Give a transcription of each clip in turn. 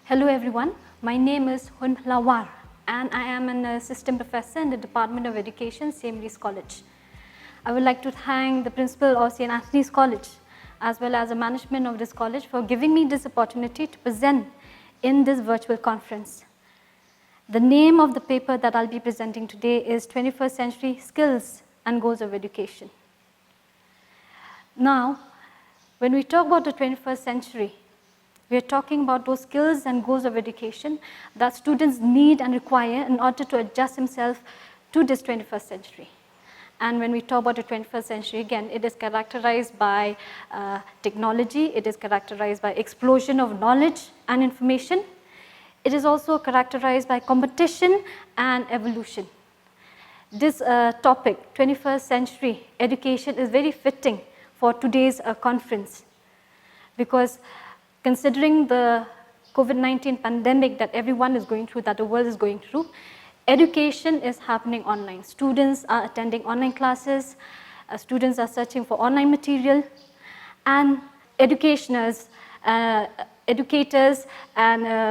Hello everyone, my name is Hunphylla and I am an assistant professor in the Department of Education, St. Mary's College. I would like to thank the principal of St. Anthony's College as well as the management of this college for giving me this opportunity to present in this virtual conference. The name of the paper that I'll be presenting today is 21st Century Skills and Goals of Education. Now, when we talk about the 21st century, we are talking about those skills and goals of education that students need and require in order to adjust themselves to this 21st century. And when we talk about the 21st century, again, it is characterized by technology, it is characterized by explosion of knowledge and information. It is also characterized by competition and evolution. This topic, 21st century education, is very fitting for today's conference because considering the COVID-19 pandemic that everyone is going through, that the world is going through, education is happening online. Students are attending online classes, students are searching for online material, and educators and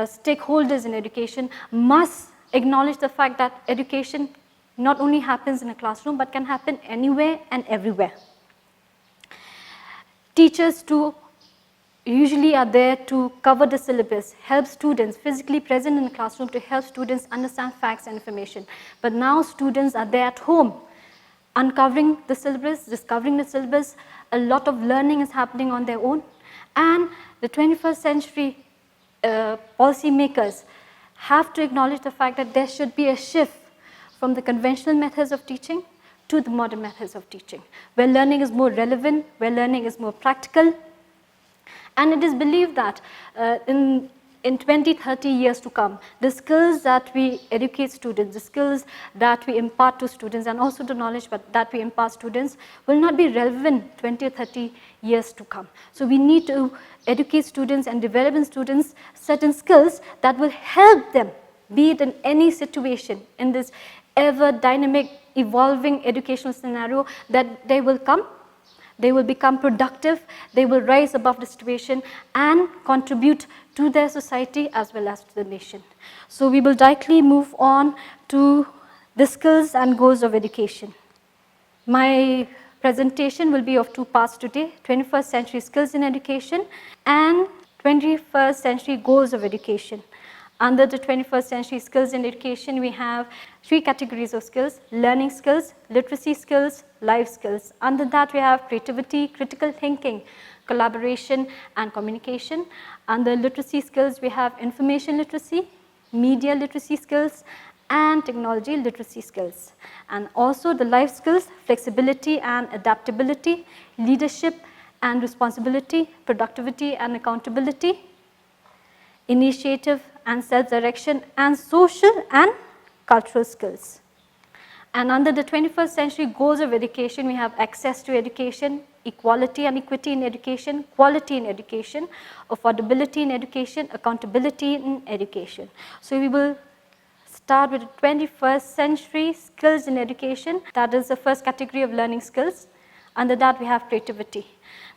stakeholders in education must acknowledge the fact that education not only happens in a classroom but can happen anywhere and everywhere. Teachers too usually are there to cover the syllabus, help students physically present in the classroom to help students understand facts and information. But now students are there at home, uncovering the syllabus, discovering the syllabus. A lot of learning is happening on their own. And the 21st century policymakers have to acknowledge the fact that there should be a shift from the conventional methods of teaching to the modern methods of teaching, where learning is more relevant, where learning is more practical. And it is believed that in 20, 30 years to come, the skills that we educate students, the skills that we impart to students, and also the knowledge that we impart students will not be relevant 20 or 30 years to come. So we need to educate students and develop in students certain skills that will help them, be it in any situation, in this ever dynamic, evolving educational scenario, that they will come. They will become productive, they will rise above the situation and contribute to their society as well as to the nation. So we will directly move on to the skills and goals of education. My presentation will be of two parts today, 21st century skills in education and 21st century goals of education. Under the 21st century skills in education, we have three categories of skills: learning skills, literacy skills, life skills. Under that, we have creativity, critical thinking, collaboration, and communication. Under literacy skills, we have information literacy, media literacy skills, and technology literacy skills. And also the life skills, flexibility and adaptability, leadership and responsibility, productivity and accountability, initiative and self-direction, and social and cultural skills. And under the 21st century goals of education, we have access to education, equality and equity in education, quality in education, affordability in education, accountability in education. So we will start with the 21st century skills in education. That is the first category of learning skills. Under that, we have creativity.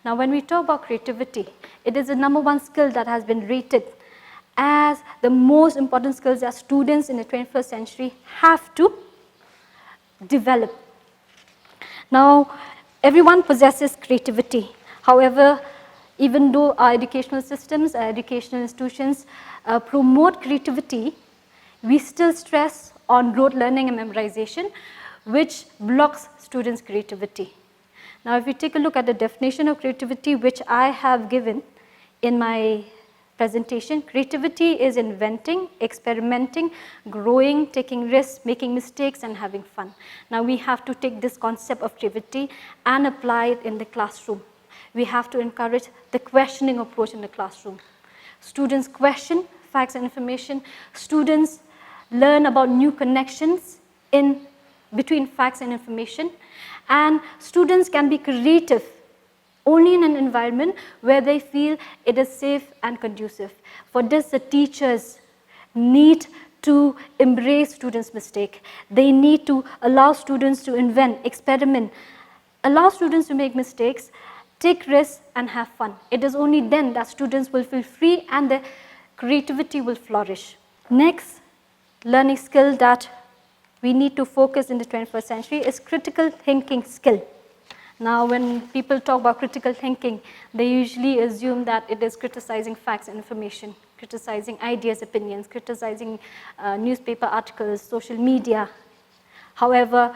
Now, when we talk about creativity, it is the #1 skill that has been rated as the most important skills that students in the 21st century have to develop. Now, everyone possesses creativity. However, even though our educational systems, our educational institutions promote creativity, we still stress on rote learning and memorization, which blocks students' creativity. Now, if we take a look at the definition of creativity, which I have given in my presentation, creativity is inventing, experimenting, growing, taking risks, making mistakes, and having fun. Now we have to take this concept of creativity and apply it in the classroom. We have to encourage the questioning approach in the classroom. Students question facts and information. Students learn about new connections in between facts and information. And students can be creative only in an environment where they feel it is safe and conducive. For this, the teachers need to embrace students' mistake. They need to allow students to invent, experiment, allow students to make mistakes, take risks and have fun. It is only then that students will feel free and their creativity will flourish. Next learning skill that we need to focus in the 21st century is critical thinking skill. Now, when people talk about critical thinking, they usually assume that it is criticizing facts and information, criticizing ideas, opinions, criticizing newspaper articles, social media. However,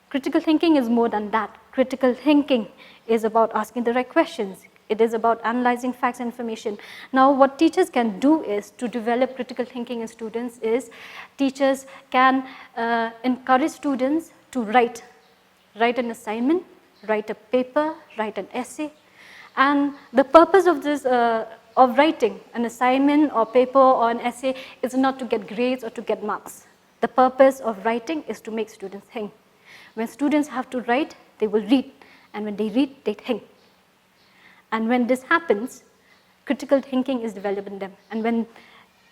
critical thinking is more than that. Critical thinking is about asking the right questions. It is about analyzing facts and information. Now, what teachers can do is to develop critical thinking in students is teachers can encourage students to write an assignment, write a paper, write an essay. And the purpose of this, of writing an assignment or paper or an essay is not to get grades or to get marks. The purpose of writing is to make students think. When students have to write, they will read. And when they read, they think. And when this happens, critical thinking is developed in them. And when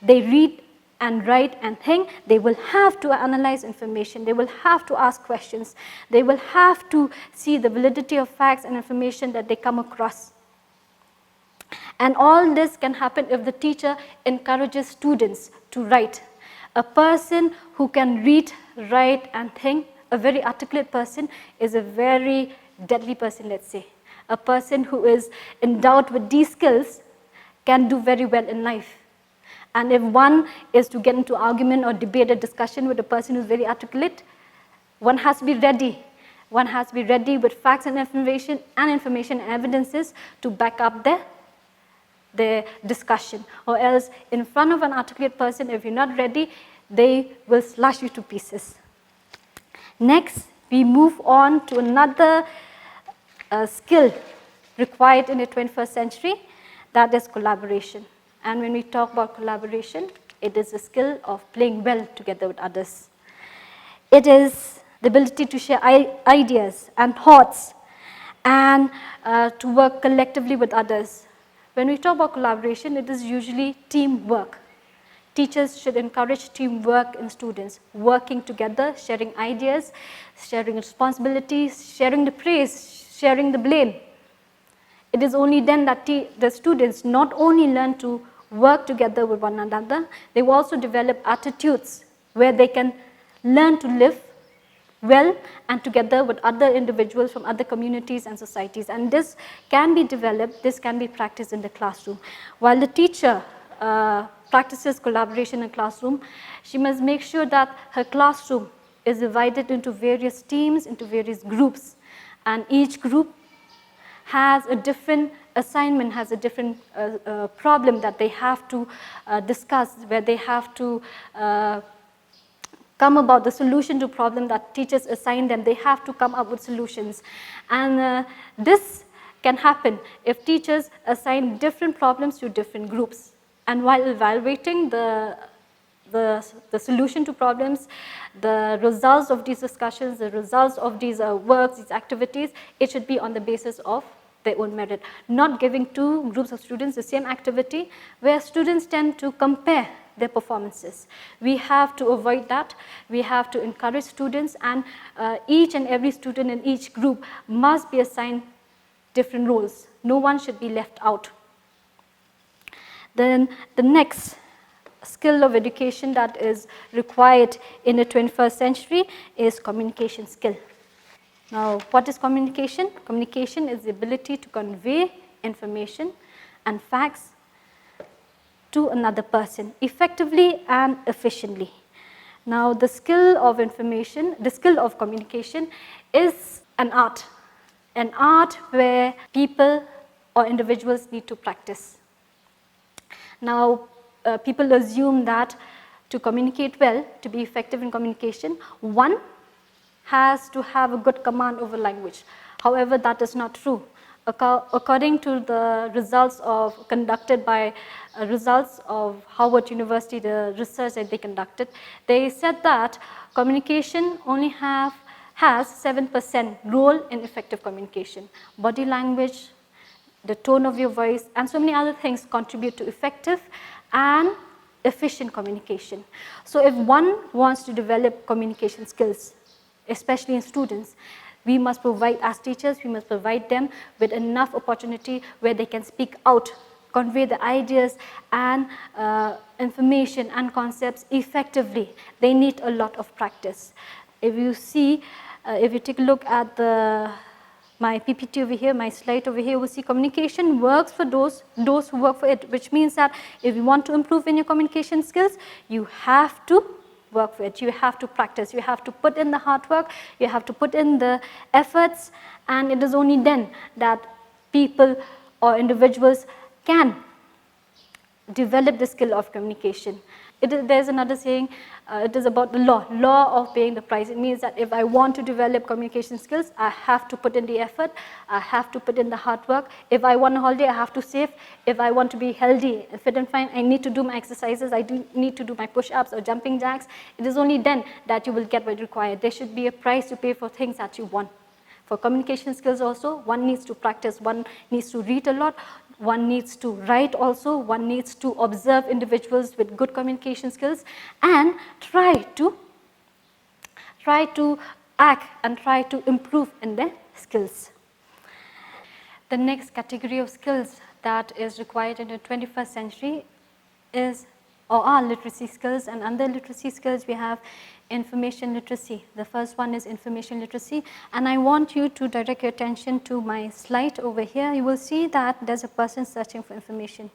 they read and write and think, they will have to analyze information. They will have to ask questions. They will have to see the validity of facts and information that they come across. And all this can happen if the teacher encourages students to write. A person who can read, write, and think, a very articulate person, is a very deadly person, let's say. A person who is endowed with these skills can do very well in life. And if one is to get into argument or debate or discussion with a person who is very articulate, one has to be ready. One has to be ready with facts and information and evidences to back up their discussion. Or else, in front of an articulate person, if you're not ready, they will slash you to pieces. Next, we move on to another skill required in the 21st century, that is collaboration. And when we talk about collaboration, it is the skill of playing well together with others. It is the ability to share ideas and thoughts and to work collectively with others. When we talk about collaboration, it is usually teamwork. Teachers should encourage teamwork in students, working together, sharing ideas, sharing responsibilities, sharing the praise, sharing the blame. It is only then that the students not only learn to work together with one another, they will also develop attitudes where they can learn to live well and together with other individuals from other communities and societies. And this can be developed, this can be practiced in the classroom. While the teacher practices collaboration in classroom, she must make sure that her classroom is divided into various teams, into various groups. And each group has a different assignment, has a different problem that they have to discuss, where they have to come about the solution to problem that teachers assign them. They have to come up with solutions. And this can happen if teachers assign different problems to different groups. And while evaluating the solution to problems, the results of these discussions, the results of these works, these activities, it should be on the basis of their own merit. Not giving two groups of students the same activity where students tend to compare their performances. We have to avoid that. We have to encourage students, and each and every student in each group must be assigned different roles. No one should be left out. Then the next skill of education that is required in the 21st century is communication skill. Now, what is communication? Communication is the ability to convey information and facts to another person effectively and efficiently. Now, the skill of information, the skill of communication is an art where people or individuals need to practice. Now, people assume that to communicate well, to be effective in communication, one has to have a good command over language. However, that is not true. According to the results conducted by results of Harvard University, the research that they conducted, they said that communication only has 7% role in effective communication. Body language, the tone of your voice, and so many other things contribute to effective and efficient communication. So if one wants to develop communication skills, especially in students, we must provide, as teachers, we must provide them with enough opportunity where they can speak out convey the ideas and information and concepts effectively, they need a lot of practice. If you see, if you take a look at my PPT over here, my slide over here, we'll see communication works for those who work for it, which means that if you want to improve in your communication skills, you have to work for it, you have to practice, you have to put in the hard work, you have to put in the efforts, and it is only then that people or individuals can develop the skill of communication. There's another saying, it is about the law of paying the price. It means that if I want to develop communication skills, I have to put in the effort, I have to put in the hard work. If I want a holiday, I have to save. If I want to be healthy, fit and fine, I need to do my exercises, I need to do my push-ups or jumping jacks. It is only then that you will get what you require. There should be a price to pay for things that you want. For communication skills also, one needs to practice, one needs to read a lot, one needs to write also, one needs to observe individuals with good communication skills and try to act and try to improve in their skills. The next category of skills that is required in the 21st century is or are literacy skills, and under literacy skills we have information literacy. The first one is information literacy, and I want you to direct your attention to my slide over here. You will see that there's a person searching for information.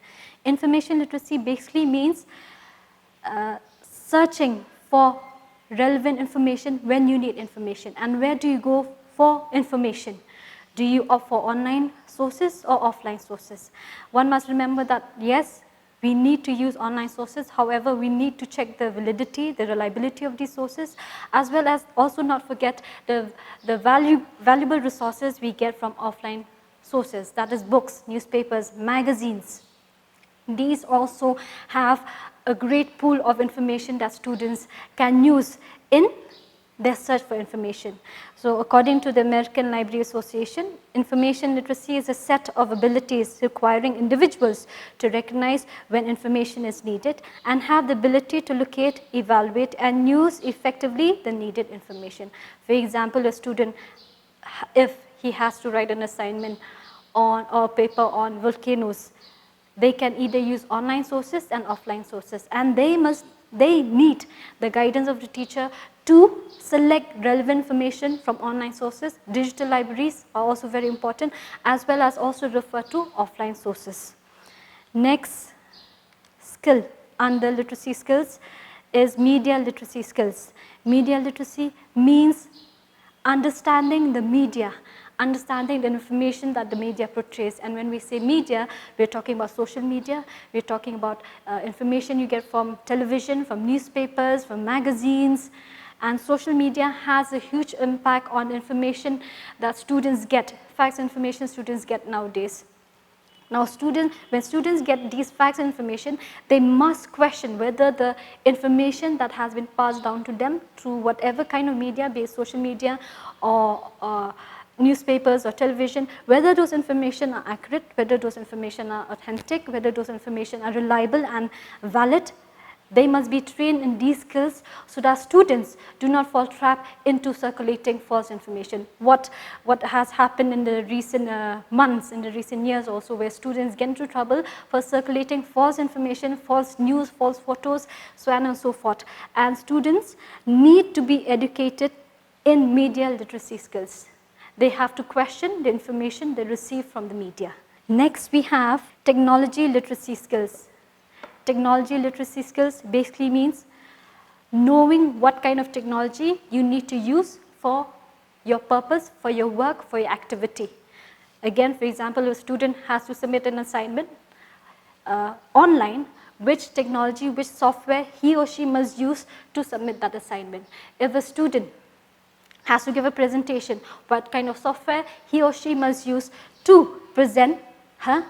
Information literacy basically means searching for relevant information when you need information. And where do you go for information? Do you opt for online sources or offline sources? One must remember that yes, we need to use online sources, however, we need to check the validity, the reliability of these sources, as well as also not forget the valuable resources we get from offline sources, that is books, newspapers, magazines. These also have a great pool of information that students can use in their search for information. So according to the American Library Association, information literacy is a set of abilities requiring individuals to recognize when information is needed and have the ability to locate, evaluate, and use effectively the needed information. For example, a student, if he has to write an assignment on or paper on volcanoes, they can either use online sources and offline sources, and they need the guidance of the teacher to select relevant information from online sources. Digital libraries are also very important, as well as also refer to offline sources. Next skill under literacy skills is media literacy skills. Media literacy means understanding the media, understanding the information that the media portrays. And when we say media, we're talking about social media, we're talking about information you get from television, from newspapers, from magazines. And social media has a huge impact on information that students get, facts and information students get nowadays. Now when students get these facts and information, they must question whether the information that has been passed down to them through whatever kind of media, be it social media or newspapers or television, whether those information are accurate, whether those information are authentic, whether those information are reliable and valid. They must be trained in these skills so that students do not fall trap into circulating false information. What has happened in the recent months, in the recent years also, where students get into trouble for circulating false information, false news, false photos, so on and so forth. And students need to be educated in media literacy skills. They have to question the information they receive from the media. Next we have technology literacy skills. Technology literacy skills basically means knowing what kind of technology you need to use for your purpose, for your work, for your activity. Again, for example, a student has to submit an assignment online, which technology, which software he or she must use to submit that assignment. If a student has to give a presentation, what kind of software he or she must use to present her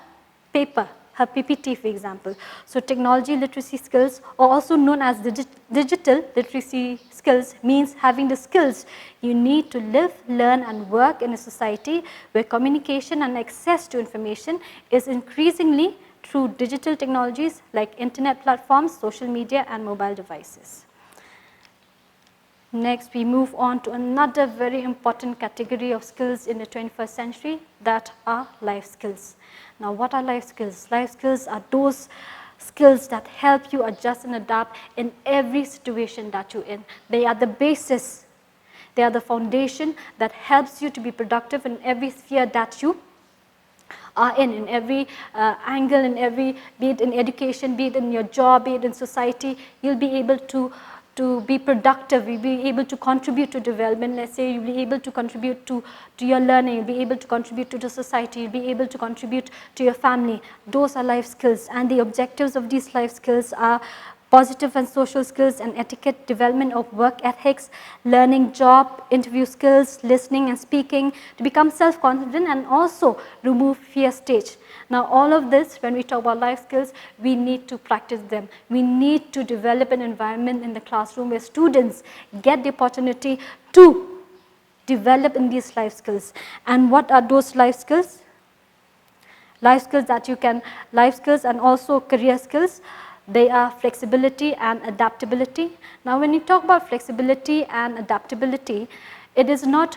paper, her PPT, for example. So technology literacy skills, or also known as digital literacy skills, means having the skills you need to live, learn and work in a society where communication and access to information is increasingly through digital technologies like internet platforms, social media and mobile devices. Next, we move on to another very important category of skills in the 21st century, that are life skills. Now, what are life skills? Life skills are those skills that help you adjust and adapt in every situation that you're in. They are the basis, they are the foundation that helps you to be productive in every sphere that you are in every angle, in every, be it in education, be it in your job, be it in society. You'll be able to be productive, you'll be able to contribute to development. Let's say you'll be able to contribute to your learning, you'll be able to contribute to the society, you'll be able to contribute to your family. Those are life skills, and the objectives of these life skills are positive and social skills and etiquette, development of work ethics, learning job, interview skills, listening and speaking, to become self-confident, and also remove fear stage. Now, all of this, when we talk about life skills, we need to practice them. We need to develop an environment in the classroom where students get the opportunity to develop in these life skills. And what are those life skills? Life skills that you can, life skills and also career skills. They are flexibility and adaptability. Now, when you talk about flexibility and adaptability, it is not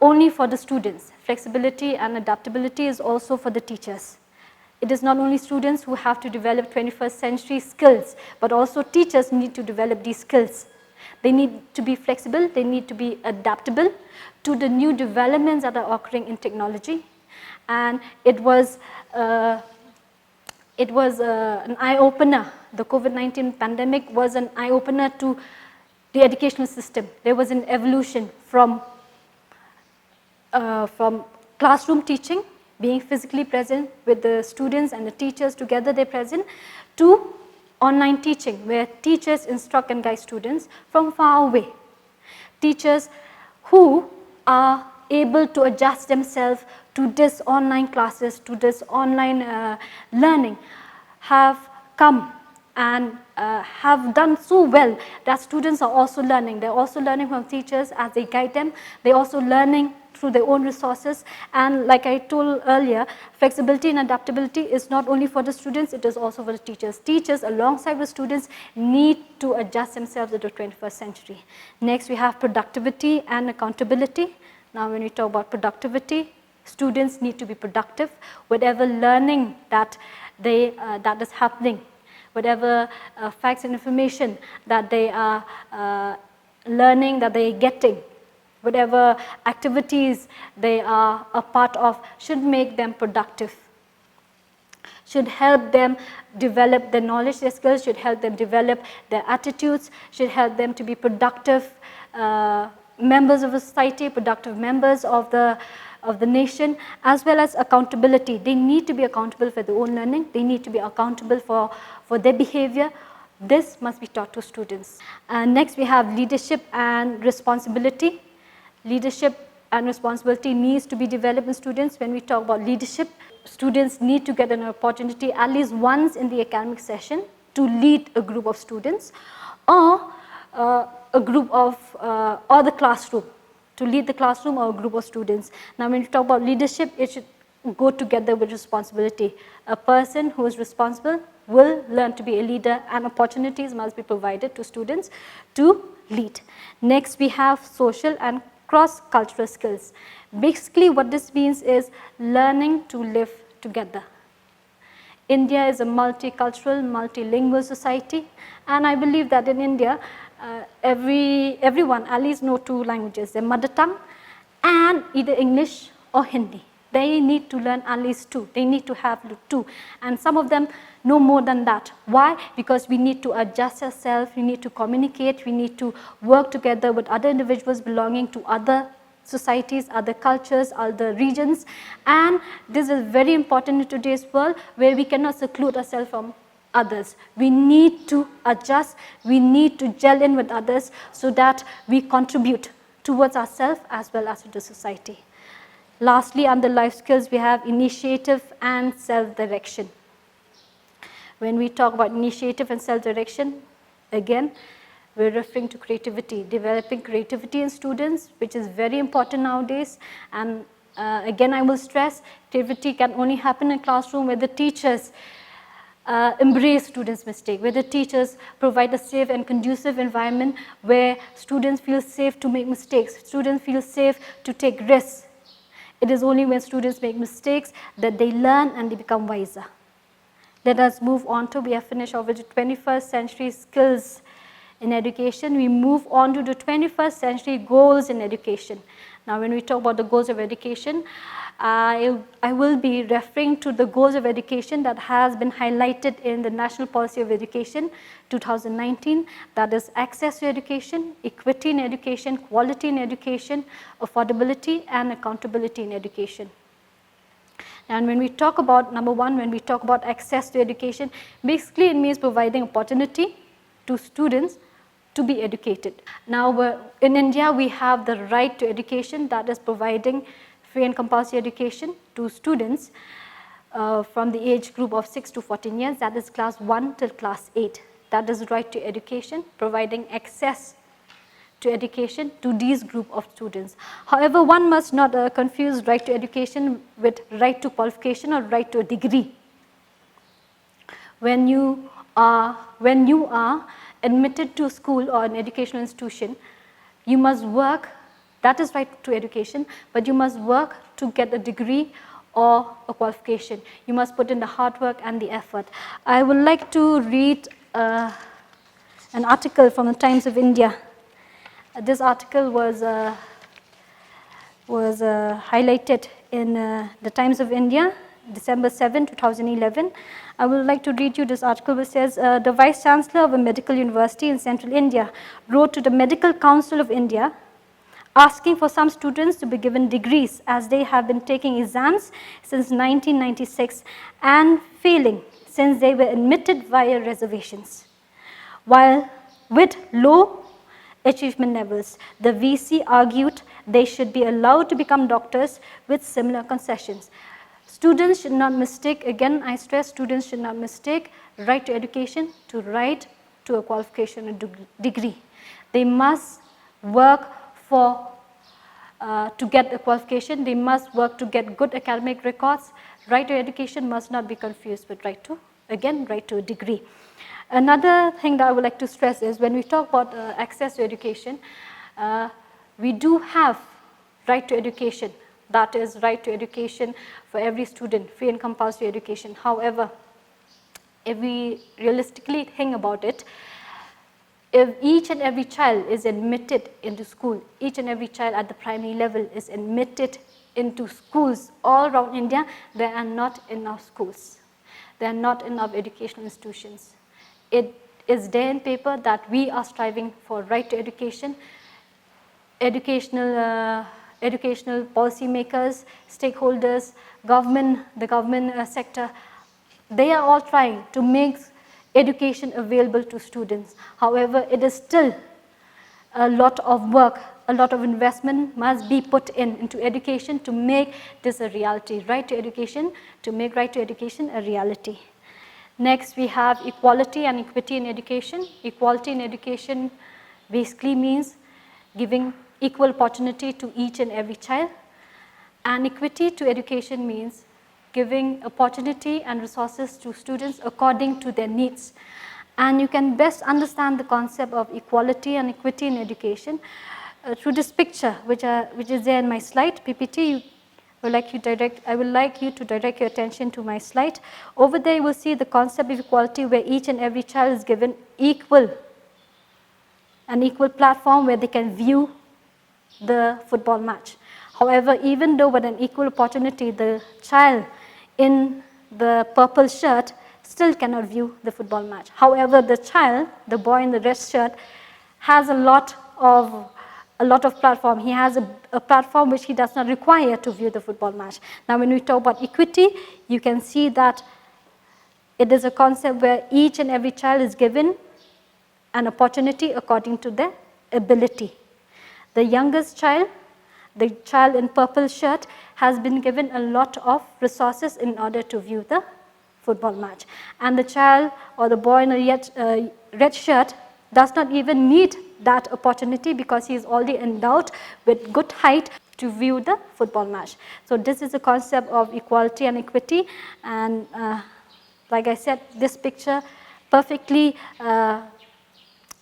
only for the students. Flexibility and adaptability is also for the teachers. It is not only students who have to develop 21st century skills, but also teachers need to develop these skills. They need to be flexible, they need to be adaptable to the new developments that are occurring in technology. And it was an eye-opener. The COVID-19 pandemic was an eye-opener to the educational system. There was an evolution from classroom teaching, being physically present with the students and the teachers together, they're present, to online teaching, where teachers instruct and guide students from far away. Teachers who are able to adjust themselves to this online classes, to this online learning, have come and have done so well that students are also learning. They're also learning from teachers as they guide them. They're also learning through their own resources. And like I told earlier, flexibility and adaptability is not only for the students, it is also for the teachers. Teachers alongside with students need to adjust themselves to the 21st century. Next, we have productivity and accountability. Now, when we talk about productivity, students need to be productive. Whatever learning that is happening, whatever facts and information that they are learning, that they are getting, whatever activities they are a part of, should make them productive, should help them develop their knowledge, their skills, should help them develop their attitudes, should help them to be productive members of a society, productive members of the nation, as well as accountability. They need to be accountable for their own learning. They need to be accountable for their behavior. This must be taught to students. Next, we have leadership and responsibility. Leadership and responsibility needs to be developed in students. When we talk about leadership, students need to get an opportunity at least once in the academic session to lead a group of students, or a group of, or the classroom, to lead the classroom or a group of students. Now, when you talk about leadership, it should go together with responsibility. A person who is responsible will learn to be a leader, and opportunities must be provided to students to lead. Next, we have social and cross-cultural skills. Basically, what this means is learning to live together. India is a multicultural, multilingual society, and I believe that in India, everyone at least know 2 languages, their mother tongue and either English or Hindi. They need to learn at least 2. They need to have 2, and some of them know more than that. Why? Because we need to adjust ourselves, we need to communicate, we need to work together with other individuals belonging to other societies, other cultures, other regions, and this is very important in today's world where we cannot seclude ourselves from others. We need to adjust, we need to gel in with others so that we contribute towards ourselves as well as to the society. Lastly, under life skills, we have initiative and self-direction. When we talk about initiative and self-direction, again, we're referring to creativity, developing creativity in students, which is very important nowadays. And again, I will stress, creativity can only happen in a classroom where the teachers embrace students' mistakes, where the teachers provide a safe and conducive environment where students feel safe to make mistakes, students feel safe to take risks. It is only when students make mistakes that they learn and they become wiser. Let us move on to, we have finished over the 21st century skills in education. We move on to the 21st century goals in education. Now when we talk about the goals of education, I will be referring to the goals of education that has been highlighted in the National Policy of Education 2019, that is access to education, equity in education, quality in education, affordability and accountability in education. And when we talk about, number one, when we talk about access to education, basically it means providing opportunity to students to be educated. Now in India we have the right to education, that is providing free and compulsory education to students from the age group of 6 to 14 years, that is class 1 till class 8. That is right to education, providing access to education to these group of students. However, one must not confuse right to education with right to qualification or right to a degree. When you are admitted to school or an educational institution, you must work, that is right to education, but you must work to get a degree or a qualification. You must put in the hard work and the effort. I would like to read an article from the Times of India. This article was highlighted in the Times of India, December 7, 2011. I would like to read you this article which says, the Vice Chancellor of a medical university in central India wrote to the Medical Council of India asking for some students to be given degrees as they have been taking exams since 1996 and failing since they were admitted via reservations. While with low achievement levels, the VC argued they should be allowed to become doctors with similar concessions. Students should not mistake, again I stress, students should not mistake right to education to right to a qualification or degree. They must work for to get a qualification, they must work to get good academic records. Right to education must not be confused with right to, again, right to a degree. Another thing that I would like to stress is when we talk about access to education, we do have right to education, that is right to education for every student, free and compulsory education. However, if we realistically think about it, if each and every child is admitted into school, each and every child at the primary level is admitted into schools all around India, there are not enough schools. There are not enough educational institutions. It is there in paper that we are striving for right to education. Educational policy makers, stakeholders, the government sector, they are all trying to make education available to students. However, it is still a lot of work, a lot of investment must be put into education to make this a reality. Right to education, to make right to education a reality. Next, we have equality and equity in education. Equality in education basically means giving equal opportunity to each and every child. And equity to education means giving opportunity and resources to students according to their needs. And you can best understand the concept of equality and equity in education through this picture, which is there in my slide, PPT. I would like you to direct your attention to my slide. Over there you will see the concept of equality where each and every child is given an equal platform where they can view the football match. However, even though with an equal opportunity, the child in the purple shirt still cannot view the football match. However, the child, the boy in the red shirt, has a lot of platform. He has a platform which he does not require to view the football match. Now, when we talk about equity, you can see that it is a concept where each and every child is given an opportunity according to their ability. The youngest child, the child in purple shirt, has been given a lot of resources in order to view the football match. And the child or the boy in a red shirt does not even need that opportunity because he is already endowed with good height to view the football match. So this is the concept of equality and equity, and like I said, this picture perfectly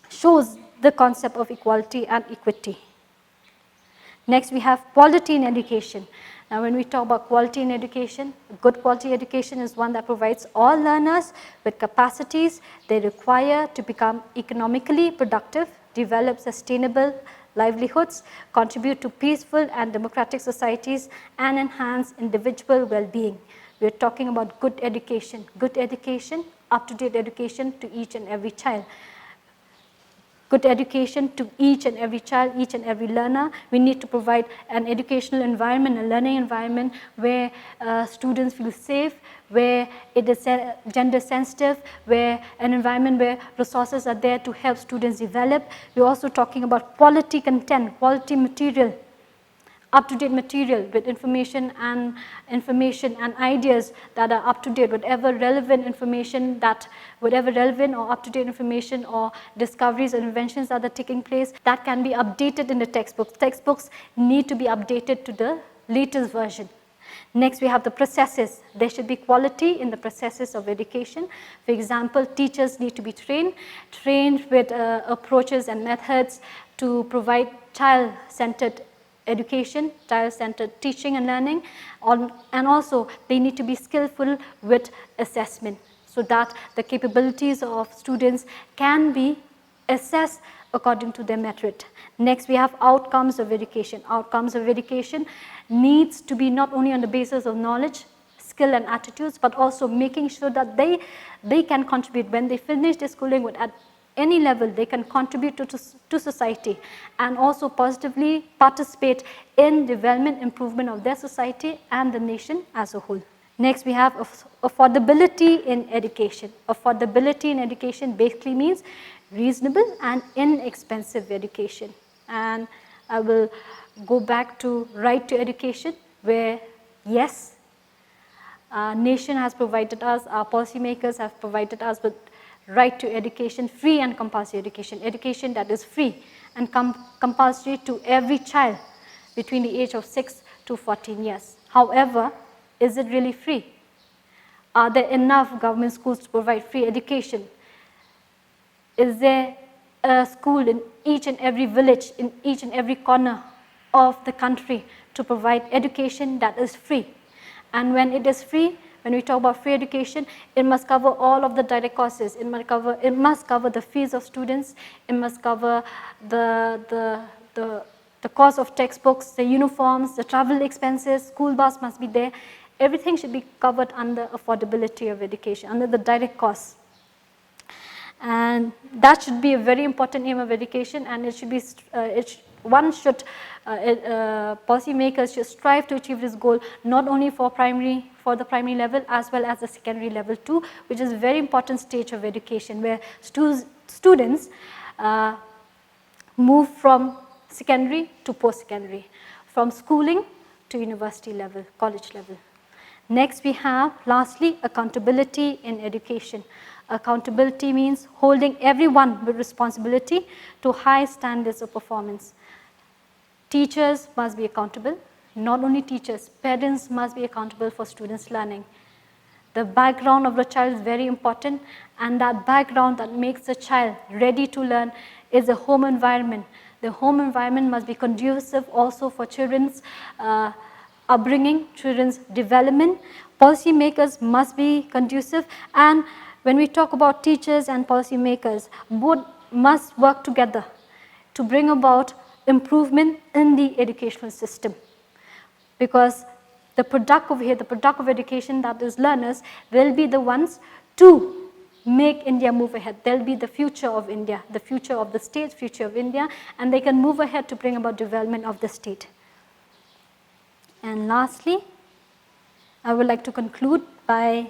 shows the concept of equality and equity. Next, we have quality in education. Now, when we talk about quality in education, good quality education is one that provides all learners with capacities they require to become economically productive, develop sustainable livelihoods, contribute to peaceful and democratic societies, and enhance individual well-being. We are talking about good education, up-to-date education to each and every child. Good education to each and every child, each and every learner. We need to provide an educational environment, a learning environment where students feel safe, where it is gender sensitive, where an environment where resources are there to help students develop. We're also talking about quality content, quality material, up-to-date material with information and ideas that are up-to-date, whatever relevant or up-to-date information or discoveries or inventions that are taking place, that can be updated in the textbooks. Textbooks need to be updated to the latest version. Next, we have the processes. There should be quality in the processes of education. For example, teachers need to be trained with approaches and methods to provide child-centered education, child-centered teaching and learning, and also they need to be skillful with assessment so that the capabilities of students can be assessed according to their merit. Next, we have outcomes of education. Outcomes of education needs to be not only on the basis of knowledge, skill and attitudes, but also making sure that they can contribute when they finish their schooling at any level. They can contribute to society and also positively participate in development improvement of their society and the nation as a whole. Next, we have affordability in education. Affordability in education basically means reasonable and inexpensive education. And I will go back to right to education, where yes, our nation has provided us, our policymakers have provided us with right to education, free and compulsory education that is free and compulsory to every child between the age of 6 to 14 years. However, is it really free? Are there enough government schools to provide free education? Is there a school in each and every village, in each and every corner of the country to provide education that is free? And when it is free, when we talk about free education, it must cover all of the direct costs. It must cover the fees of students. It must cover the cost of textbooks, the uniforms, the travel expenses, school bus must be there. Everything should be covered under affordability of education, under the direct costs. And that should be a very important aim of education, and it should be, policymakers should strive to achieve this goal not only for the primary level as well as the secondary level too, which is a very important stage of education where students move from secondary to post-secondary, from schooling to university level, college level. Next, we have lastly accountability in education. Accountability means holding everyone with responsibility to high standards of performance. Teachers must be accountable. Not only teachers, parents must be accountable for students' learning. The background of the child is very important, and that background that makes the child ready to learn is a home environment. The home environment must be conducive also for children's upbringing, children's development. Policymakers must be conducive, and when we talk about teachers and policymakers, both must work together to bring about improvement in the educational system. Because the product over here, the product of education, that is learners, will be the ones to make India move ahead. They'll be the future of India, the future of the state, future of India, and they can move ahead to bring about development of the state. And lastly, I would like to conclude by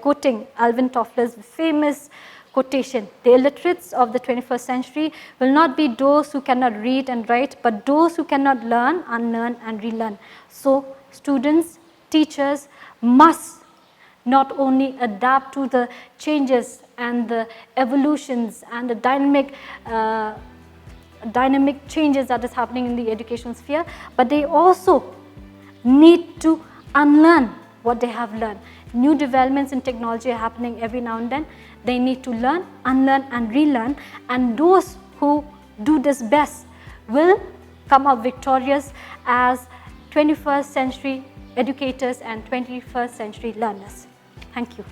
quoting Alvin Toffler's famous quotation: "The illiterates of the 21st century will not be those who cannot read and write, but those who cannot learn, unlearn and relearn." So students, teachers must not only adapt to the changes and the evolutions and the dynamic changes that is happening in the educational sphere, but they also need to unlearn what they have learned. New developments in technology are happening every now and then. They need to learn, unlearn and relearn, and those who do this best will come out victorious as 21st century educators and 21st century learners. Thank you.